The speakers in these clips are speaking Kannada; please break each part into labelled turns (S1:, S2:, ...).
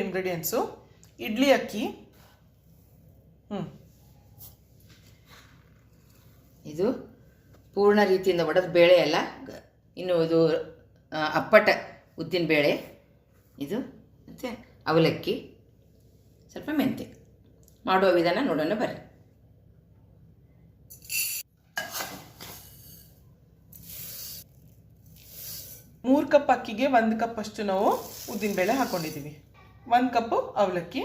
S1: ಇಂಗ್ರೀಡಿಯೆಂಟ್ಸು ಇಡ್ಲಿ ಅಕ್ಕಿ,
S2: ಇದು ಪೂರ್ಣ ರೀತಿಯಿಂದ ಒಡೆದ ಬೇಳೆ ಅಲ್ಲ, ಇನ್ನು ಇದು ಅಪ್ಪಟ ಉದ್ದಿನ ಬೇಳೆ, ಇದು ಮತ್ತು ಅವಲಕ್ಕಿ, ಸ್ವಲ್ಪ ಮೆಂತೆ. ಮಾಡುವ ವಿಧಾನ ನೋಡೋಣ ಬರ್ರಿ.
S1: ಮೂರು ಕಪ್ ಅಕ್ಕಿಗೆ 1 ಕಪ್ ಅಷ್ಟು ನಾವು ಉದ್ದಿನಬೇಳೆ ಹಾಕೊಂಡಿದ್ದೀವಿ. 1 ಕಪ್ಪು ಅವಲಕ್ಕಿ,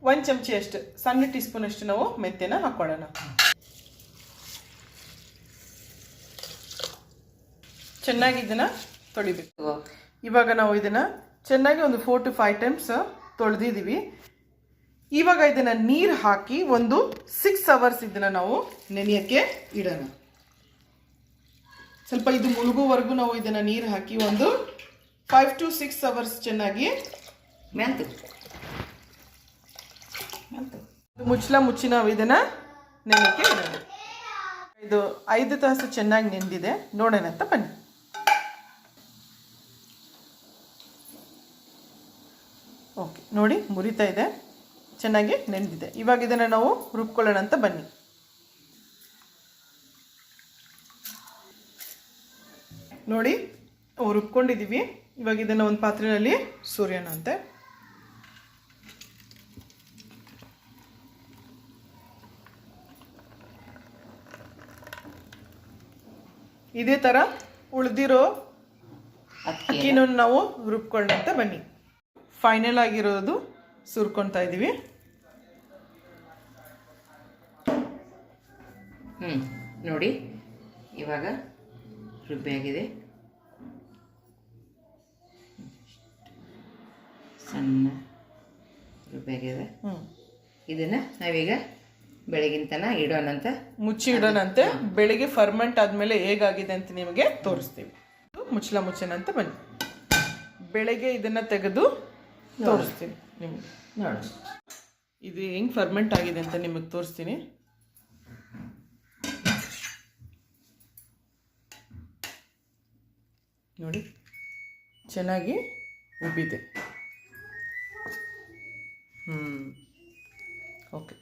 S1: 1 ಚಮಚಿ ಅಷ್ಟು ಸಣ್ಣ ಟೀ ಸ್ಪೂನ್ ಅಷ್ಟು ನಾವು ಮೆಂತೆನ ಹಾಕೊಳ್ಳೋಣ. ಚೆನ್ನಾಗಿ ಇದನ್ನ ತೊಳಿಬೇಕು. ಇವಾಗ ನಾವು ಇದನ್ನ ಚೆನ್ನಾಗಿ ಒಂದು 4 to 5 ಟೈಮ್ಸ್ ತೊಳೆದಿದ್ದೀವಿ. ಇವಾಗ ಇದನ್ನ ನೀರು ಹಾಕಿ ಒಂದು 6 ಅವರ್ಸ್ ಇದನ್ನ ನಾವು ನೆನೆಯಕ್ಕೆ ಇಡೋಣ. ಸ್ವಲ್ಪ ಇದು ಮುಳುಗುವರೆಗೂ ನಾವು ಇದನ್ನ ನೀರು ಹಾಕಿ ಒಂದು 5 to 6 ಅವರ್ಸ್ ಚೆನ್ನಾಗಿ ಮುಚ್ಚಿ ನಾವು ಇದನ್ನ ನೆನೆಯಕ್ಕೆ ಇಡೋಣ. ಇದು 5 ತಾಸು ಚೆನ್ನಾಗಿ ನೆಂದಿದೆ, ನೋಡೋಣ ಅಂತ ಬನ್ನಿ. ಓಕೆ, ನೋಡಿ ಮುರಿತಾ ಇದೆ, ಚೆನ್ನಾಗಿ ನೆಂದಿದೆ. ಇವಾಗ ಇದನ್ನು ನಾವು ರುಬ್ಕೊಳ್ಳೋಣ ಅಂತ ಬನ್ನಿ. ನೋಡಿ ರುಬ್ಕೊಂಡಿದ್ದೀವಿ. ಇವಾಗ ಇದನ್ನು ಒಂದು ಪಾತ್ರೆಯಲ್ಲಿ ಸುರಿಯೋಣ ಅಂತೆ. ಇದೇ ಥರ ಉಳಿದಿರೋ ಅಕ್ಕಿನೂ ನಾವು ರುಬ್ಕೊಳ್ಳೋಣ ಅಂತ ಬನ್ನಿ. ಫೈನಲ್ ಆಗಿರೋದು ಸುರ್ಕೊಳ್ತಾ ಇದ್ದೀವಿ.
S2: ನೋಡಿ ಇವಾಗ ರುಬ್ಬಿಯಾಗಿದೆ, ಸಣ್ಣ ರುಬ್ಬಿಯಾಗಿದೆ. ಇದನ್ನು ನಾವೀಗ ಬೆಳಗಿನ ತನಕ ಇಡೋಣಂತ,
S1: ಮುಚ್ಚಿ ಇಡೋಣಂತೆ. ಬೆಳಿಗ್ಗೆ ಫರ್ಮೆಂಟ್ ಆದಮೇಲೆ ಹೇಗಾಗಿದೆ ಅಂತ ನಿಮಗೆ ತೋರಿಸ್ತೀವಿ. ಮುಚ್ಚೋಣ ಅಂತ ಬನ್ನಿ. ಬೆಳಗ್ಗೆ ಇದನ್ನು ತೆಗೆದು ತೋರಿಸ್ತೀನಿ ನಿಮಗೆ.
S2: ನೋಡಿ
S1: ಇದು ಹೆಂಗೆ ಫರ್ಮೆಂಟ್ ಆಗಿದೆ ಅಂತ ನಿಮಗೆ ತೋರಿಸ್ತೀನಿ. ನೋಡಿ ಚೆನ್ನಾಗಿ ಉಬ್ಬಿದೆ. ಓಕೆ,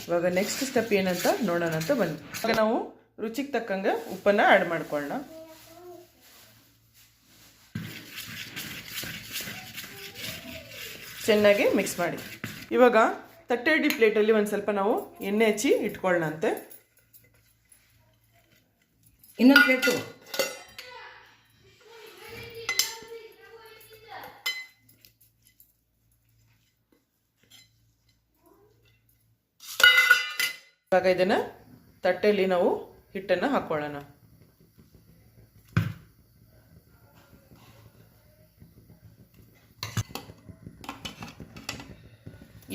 S1: ಇವಾಗ ನೆಕ್ಸ್ಟ್ ಸ್ಟೆಪ್ ಏನಂತ ನೋಡೋಣ ಅಂತ ಬನ್ನಿ. ಇವಾಗ ನಾವು ರುಚಿಗೆ ತಕ್ಕಂಗೆ ಉಪ್ಪನ್ನು ಆ್ಯಡ್ ಮಾಡ್ಕೊಳ್ಳೋಣ. ಚೆನ್ನಾಗಿ ಮಿಕ್ಸ್ ಮಾಡಿ. ಇವಾಗ ತಟ್ಟೆ ಇಡ್ಲಿ ಪ್ಲೇಟಲ್ಲಿ ಒಂದು ಸ್ವಲ್ಪ ನಾವು ಎಣ್ಣೆ ಹಚ್ಚಿ ಇಟ್ಕೊಳ್ಳೋಣ ಅಂತೆ.
S2: ಇನ್ನೊಂದು ಪ್ಲೇಟು
S1: ಇವಾಗ ಇದನ್ನು ತಟ್ಟೆಯಲ್ಲಿ ನಾವು ಹಿಟ್ಟನ್ನು ಹಾಕೊಳ್ಳೋಣ.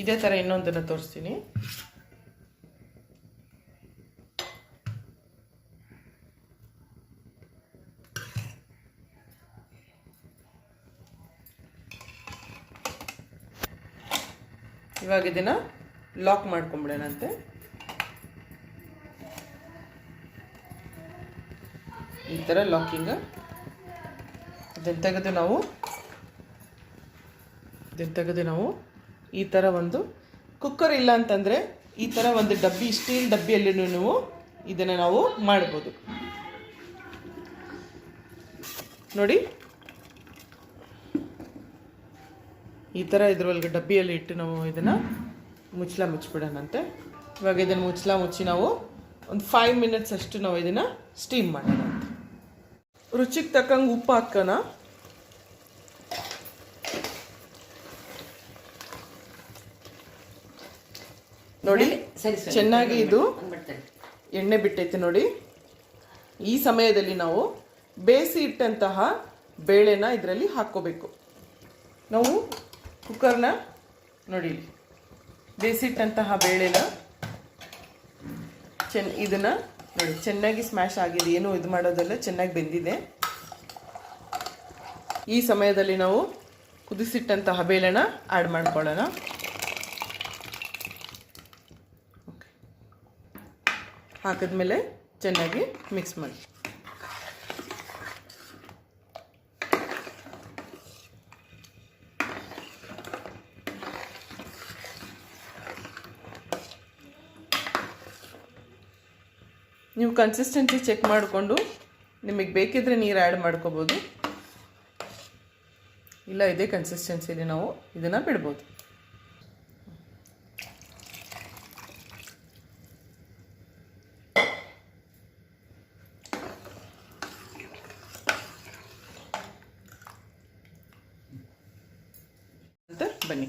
S1: ಇದೇ ಥರ ಇನ್ನೊಂದನ್ನು ತೋರಿಸ್ತೀನಿ. ಇವಾಗ ಇದನ್ನು ಲಾಕ್ ಮಾಡ್ಕೊಂಬಿಡೋಣಂತೆ. ಈ ಥರ ಲಾಕಿಂಗ್. ಇದನ್ನು ತೆಗೆದು ನಾವು ಈ ಥರ ಒಂದು ಕುಕ್ಕರ್ ಇಲ್ಲ ಅಂತಂದರೆ ಈ ಥರ ಒಂದು ಡಬ್ಬಿ, ಸ್ಟೀಲ್ ಡಬ್ಬಿಯಲ್ಲಿ ನೀವು ಇದನ್ನು ನಾವು ಮಾಡ್ಬೋದು. ನೋಡಿ ಈ ಥರ ಇದ್ರೊಳಗೆ ಡಬ್ಬಿಯಲ್ಲಿ ಇಟ್ಟು ನಾವು ಇದನ್ನು ಮುಚ್ಚಿಬಿಡೋಣಂತೆ. ಇವಾಗ ಇದನ್ನು ಮುಚ್ಚಿ ನಾವು ಒಂದು 5 ಮಿನಿಟ್ಸ್ ಅಷ್ಟು ನಾವು ಇದನ್ನು ಸ್ಟೀಮ್ ಮಾಡೋಣ ಅಂತ. ರುಚಿಗೆ ತಕ್ಕಂಗೆ ಉಪ್ಪು ಹಾಕೋಣ. ನೋಡಿ ಚೆನ್ನಾಗಿ ಇದು ಎಣ್ಣೆ ಬಿಟ್ಟೈತೆ ನೋಡಿ. ಈ ಸಮಯದಲ್ಲಿ ನಾವು ಬೇಯಿಸಿ ಇಟ್ಟಂತಹ ಬೇಳೆನ ಇದರಲ್ಲಿ ಹಾಕ್ಕೋಬೇಕು. ನಾವು ಕುಕ್ಕರ್ನ ನೋಡಿ ಬೇಯಿಸಿಟ್ಟಂತಹ ಬೇಳೆನ ಇದನ್ನು ನೋಡಿ ಚೆನ್ನಾಗಿ ಸ್ಮ್ಯಾಶ್ ಆಗಿದೆ, ಏನೂ ಇದು ಮಾಡೋದಲ್ಲ, ಚೆನ್ನಾಗಿ ಬೆಂದಿದೆ. ಈ ಸಮಯದಲ್ಲಿ ನಾವು ಕುದಿಸಿಟ್ಟಂತಹ ಬೇಳೆನ ಆ್ಯಡ್ ಮಾಡ್ಕೊಳ್ಳೋಣ. ಓಕೆ, ಹಾಕಿದ್ಮೇಲೆ ಚೆನ್ನಾಗಿ ಮಿಕ್ಸ್ ಮಾಡಿ. ನೀವು ಕನ್ಸಿಸ್ಟೆನ್ಸಿ ಚೆಕ್ ಮಾಡಿಕೊಂಡು ನಿಮಗೆ ಬೇಕಿದ್ರೆ ನೀರು ಆ್ಯಡ್ ಮಾಡ್ಕೋಬೋದು, ಇಲ್ಲ ಇದೇ ಕನ್ಸಿಸ್ಟೆನ್ಸಿಲಿ ನಾವು ಇದನ್ನು ಬಿಡ್ಬೋದು. ಬನ್ನಿ,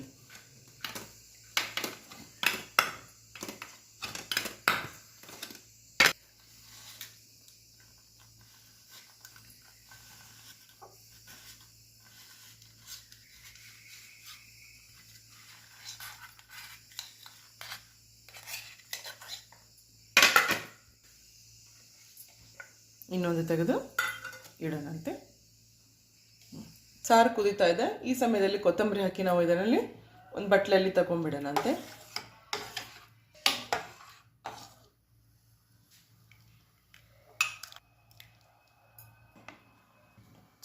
S1: ಇನ್ನೊಂದು ತೆಗೆದು ಇಡೋಣಂತೆ. ಸಾರು ಕುದೀತಾ ಇದೆ. ಈ ಸಮಯದಲ್ಲಿ ಕೊತ್ತಂಬರಿ ಹಾಕಿ ನಾವು ಇದರಲ್ಲಿ ಒಂದು ಬಟ್ಲಲ್ಲಿ ತಗೊಂಡ್ಬಿಡೋಣಂತೆ.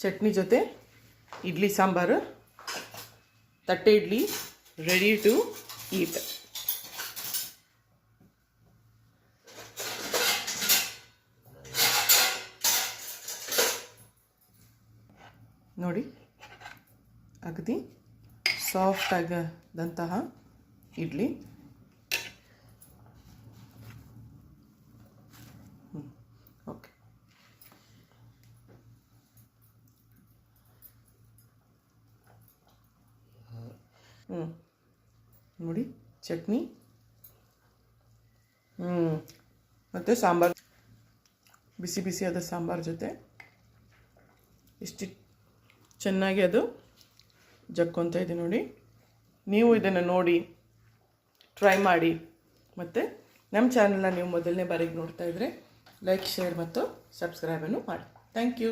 S1: ಚಟ್ನಿ ಜೊತೆ ಇಡ್ಲಿ ಸಾಂಬಾರು, ತಟ್ಟೆ ಇಡ್ಲಿ ರೆಡಿ ಟು ಈಟ್. ನೋಡಿ, ಅಗದಿ ಸಾಫ್ಟ್ ಆಗದಂತಹ ಇಡ್ಲಿ. ಓಕೆ, ನೋಡಿ ಚಟ್ನಿ ಮತ್ತು ಸಾಂಬಾರು, ಬಿಸಿ ಬಿಸಿಯಾದ ಸಾಂಬಾರು ಜೊತೆ ಎಷ್ಟು ಚೆನ್ನಾಗಿ ಅದು ಜಕ್ಕೊಂತ ಇದೆ ನೋಡಿ. ನೀವು ಇದನ್ನು ನೋಡಿ ಟ್ರೈ ಮಾಡಿ. ಮತ್ತು ನಮ್ಮ ಚಾನಲ್ನ ನೀವು ಮೊದಲನೇ ಬಾರಿಗೆ ನೋಡ್ತಾ ಇದ್ದರೆ ಲೈಕ್, ಶೇರ್ ಮತ್ತು ಸಬ್ಸ್ಕ್ರೈಬನ್ನು ಮಾಡಿ. Thank you.